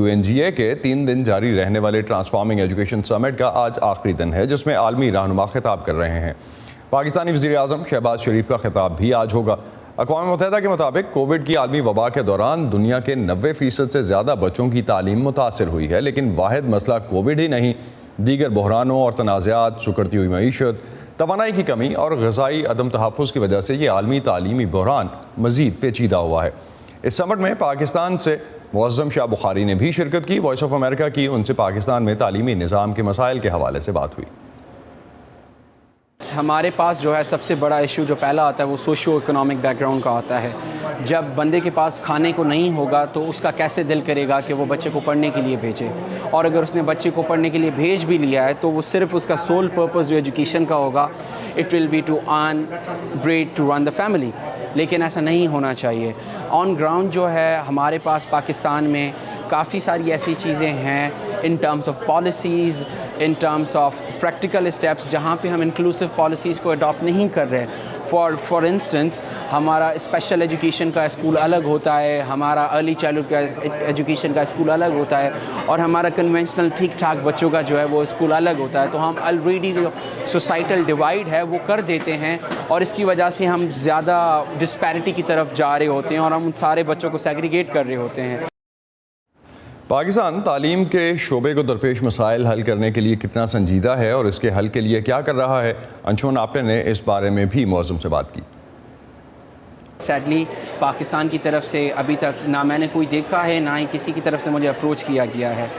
UNGA के 3 दिन जारी रहने वाले ट्रांसफॉर्मिंग एजुकेशन समिट का आज आखिरी दिन है, जिसमें आलमी रहनुमा खिताब कर रहे हैं। पाकिस्तानी वज़ीर-ए-आज़म शहबाज शरीफ का खिताब भी आज होगा। अक़वाम मुत्तहिदा के मुताबिक कोविड की आलमी वबा के दौरान दुनिया के 90% से ज़्यादा बच्चों की तालीम मुतासर हुई है, लेकिन वाहिद मसला कोविड ही नहीं, दीगर बहरानों और तनाज़ात, सुकड़ती हुई मईशत, तवानाई की कमी और ग़िज़ाई अदम तहफ़्फ़ुज़ की वजह से ये आलमी तालीमी बहरान मज़ीद पेचीदा हुआ है। इस समिट में पाकिस्तान से मुअज़्ज़म शाह बुखारी ने भी शिरकत की। वॉइस ऑफ अमेरिका की उनसे पाकिस्तान में तालीमी निज़ाम के मसाइल के हवाले से बात हुई। हमारे पास जो है सबसे बड़ा इशू जो पहला आता है वो सोशियो इकोनॉमिक बैकग्राउंड का आता है। जब बंदे के पास खाने को नहीं होगा तो उसका कैसे दिल करेगा कि वो बच्चे को पढ़ने के लिए भेजे, और अगर उसने बच्चे को पढ़ने के लिए भेज भी लिया है तो वो सिर्फ उसका सोल पर्पस जो एजुकेशन का होगा, it will be to earn bread to run the family. लेकिन ऐसा नहीं होना चाहिए। ऑन ग्राउंड जो है हमारे पास पाकिस्तान में काफ़ी सारी ऐसी चीज़ें हैं in terms of policies, in terms of practical steps, जहाँ पे हम इंक्लूसिव पॉलिसीज़ को अडॉप्ट नहीं कर रहे। फॉर इंस्टेंस हमारा स्पेशल एजुकेशन का स्कूल अलग होता है, हमारा अर्ली चाइल्डहुड का एजुकेशन का स्कूल अलग होता है, और हमारा कन्वेंशनल ठीक ठाक बच्चों का जो है वो स्कूल अलग होता है। तो हम ऑलरेडी जो सोसाइटल डिवाइड है वो कर देते हैं, और इसकी वजह से हम ज़्यादा डिस्पैरिटी की तरफ जा रहे होते हैं और हम उन सारे बच्चों को सेग्रीगेट कर रहे होते हैं। पाकिस्तान तालीम के शोबे को दरपेश मसाइल हल करने के लिए कितना संजीदा है और इसके हल के लिए क्या कर रहा है, अंशुमन आपटे ने इस बारे में भी मुअज़्ज़म से बात की। सैडली पाकिस्तान की तरफ से अभी तक ना मैंने कोई देखा है, ना ही किसी की तरफ से मुझे अप्रोच किया गया है।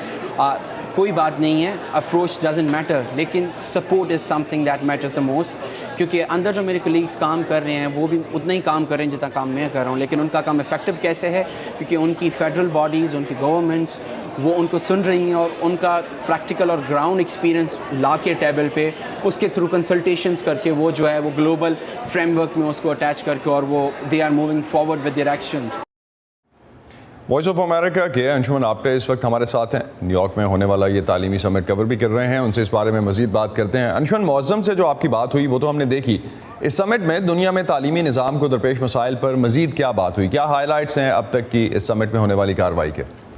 कोई बात नहीं है, अप्रोच डजंट मैटर, लेकिन support is something that matters the most. क्योंकि अंदर जो मेरे कलीग्स काम कर रहे हैं वो भी उतना ही काम कर रहे हैं जितना काम मैं कर रहा हूँ, लेकिन उनका काम इफ़ेक्टिव कैसे है, क्योंकि उनकी फेडरल बॉडीज़, उनकी गवर्नमेंट्स वो उनको सुन रही हैं और उनका प्रैक्टिकल और ग्राउंड एक्सपीरियंस ला के टेबल पे उसके थ्रू कंसल्टेशंस करके वो जो है वो ग्लोबल फ्रेमवर्क में उसको अटैच करके और वो they are moving forward with their actions. Voice of America के अंशुमन आपटे इस वक्त हमारे साथ हैं। न्यूयॉर्क में होने वाला ये तालीमी समिट कवर भी कर रहे हैं, उनसे इस बारे में मज़ीद बात करते हैं। अंशुमन, मुअज़्ज़म से जो आपकी बात हुई वो तो हमने देखी, इस समिट में दुनिया में तालीमी निज़ाम को दरपेश मसाइल पर मज़ीद क्या बात हुई, क्या हाईलाइट्स हैं अब तक की इस समिट में होने वाली कार्रवाई के?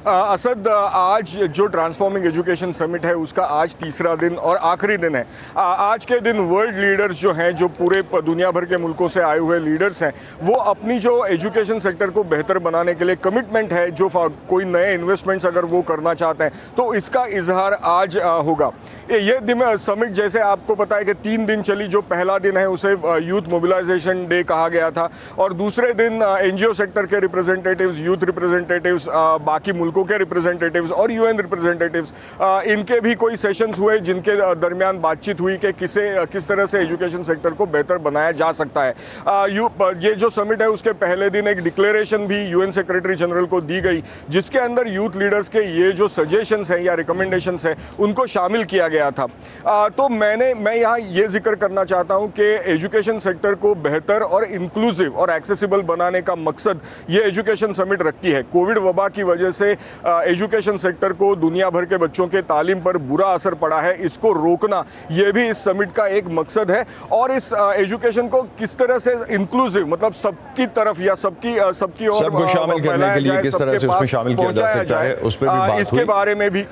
असद, आज जो ट्रांसफॉर्मिंग एजुकेशन समिट है उसका आज तीसरा दिन और आखिरी दिन है। आज के दिन वर्ल्ड लीडर्स जो हैं, जो पूरे दुनिया भर के मुल्कों से आए हुए लीडर्स हैं, वो अपनी जो एजुकेशन सेक्टर को बेहतर बनाने के लिए कमिटमेंट है, जो कोई नए इन्वेस्टमेंट्स अगर वो करना चाहते हैं तो इसका इजहार आज होगा। ये दिन समिट, जैसे आपको पता है कि 3 दिन चली, जो पहला दिन है उसे यूथ मोबिलाइजेशन डे कहा गया था, और दूसरे दिन NGO सेक्टर के रिप्रेजेंटेटिव्स, यूथ रिप्रेजेंटेटिव्स, बाकी मुल्कों के रिप्रेजेंटेटिव्स और UN रिप्रेजेंटेटिव्स, इनके भी कोई सेशंस हुए जिनके दरमियान बातचीत हुई कि किस तरह से एजुकेशन सेक्टर को बेहतर बनाया जा सकता है। ये जो समिट है उसके पहले दिन एक डिक्लेरेशन भी UN सेक्रेटरी जनरल को दी गई, जिसके अंदर यूथ लीडर्स के ये जो सजेशंस हैं या रिकमेंडेशंस हैं उनको शामिल किया गया था। तो मैं यहाँ ये जिक्र करना चाहता हूँ कि एजुकेशन सेक्टर को बेहतर और इंक्लूसिव और एक्सेसिबल बनाने का मकसद ये एजुकेशन समिट रखती है। कोविड वबा की वजह से एजुकेशन सेक्टर को दुनिया भर के बच्चों के तालीम पर बुरा असर पड़ा है, इसको रोकना ये भी इस समिट का एक मकसद है। और इस एजुकेशन को किस तरह से इंक्लूसिव, मतलब सबकी तरफ या सबकी और सबको शामिल करने के लिए किस तरह से उसमें शामिल किया जा सकता है, उस पर भी बात हुई। इसके बारे में भी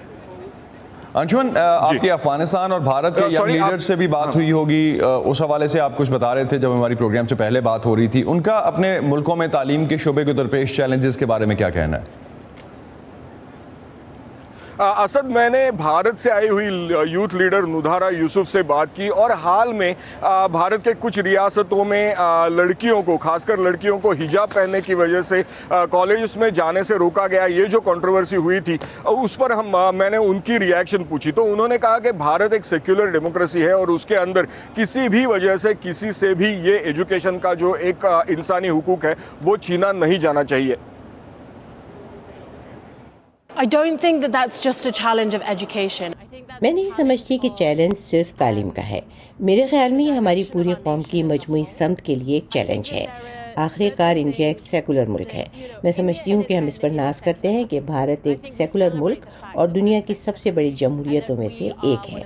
अंशुमन, आपकी अफगानिस्तान और भारत के यंग लीडर्स से भी बात हुई होगी, उस हवाले से आप कुछ बता रहे थे जब हमारी प्रोग्राम से पहले बात हो रही थी। उनका अपने मुल्कों में तालीम के शोबे को दरपेश चैलेंजेस के बारे में क्या कहना है? असद, मैंने भारत से आई हुई यूथ लीडर नुधारा यूसुफ से बात की, और हाल में भारत के कुछ रियासतों में लड़कियों को, खासकर लड़कियों को हिजाब पहनने की वजह से कॉलेज में जाने से रोका गया, ये जो कंट्रोवर्सी हुई थी उस पर मैंने उनकी रिएक्शन पूछी। तो उन्होंने कहा कि भारत एक सेक्युलर डेमोक्रेसी है और उसके अंदर किसी भी वजह से किसी से भी ये एजुकेशन का जो एक इंसानी हुकूक है वो छीना नहीं जाना चाहिए। I don't think that that's just a challenge of education. मैं नहीं समझती कि चैलेंज सिर्फ तालीम का है। मेरे ख्याल में ये हमारी पूरी कौम की मजमूई समत के लिए एक चैलेंज है। आखिरकार इंडिया एक सेकुलर मुल्क है। मैं समझती हूँ कि हम इस पर नाज करते हैं कि भारत एक सेकुलर मुल्क और दुनिया की सबसे बड़ी जमहूरियतों में से एक है।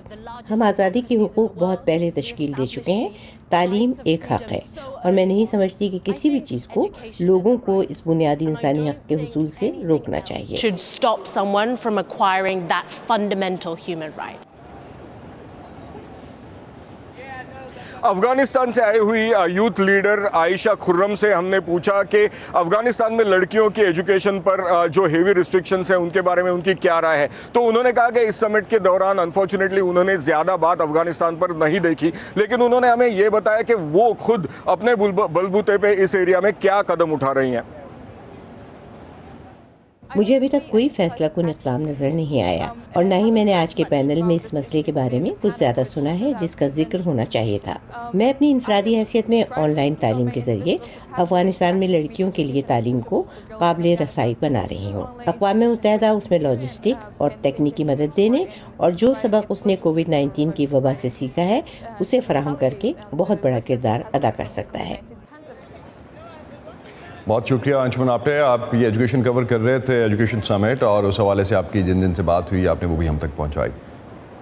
हम आज़ादी के हुकूक बहुत पहले तश्कील दे चुके हैं। तालीम एक हक़ है और मैं नहीं समझती कि किसी भी चीज़ को लोगों को इस बुनियादी इंसानी हक़ के हुसूल से रोकना चाहिए। Should stop someone from acquiring that fundamental human right. Afghanistan से आई हुई यूथ लीडर आयशा खुर्रम से हमने पूछा कि अफगानिस्तान में लड़कियों की एजुकेशन पर जो हेवी रिस्ट्रिक्शंस हैं उनके बारे में उनकी क्या राय है। तो उन्होंने कहा कि इस समिट के दौरान अनफॉर्चुनेटली उन्होंने ज़्यादा बात अफगानिस्तान पर नहीं देखी, लेकिन उन्होंने हमें ये बताया कि वो खुद अपने बलबूते पे इस एरिया में क्या कदम उठा रही हैं। मुझे अभी तक कोई फैसला कुन इक़दाम नज़र नहीं आया और ना ही मैंने आज के पैनल में इस मसले के बारे में कुछ ज़्यादा सुना है जिसका जिक्र होना चाहिए था। मैं अपनी इनफरादी हैसियत में ऑनलाइन तालीम के ज़रिए अफ़गानिस्तान में लड़कियों के लिए तालीम को काबिल रसाई बना रही हूँ। अक़वाम मुत्तहिदा उसमें लॉजिस्टिक और तकनीकी मदद देने और जो सबक उसने कोविड-19 की वबा से सीखा है उसे फराहम करके बहुत बड़ा किरदार अदा कर सकता है। बहुत शुक्रिया अंशुमन, आपने आप ये एजुकेशन कवर कर रहे थे, एजुकेशन समिट, और उस हवाले से आपकी जिन जिन से बात हुई आपने वो भी हम तक पहुंचाई।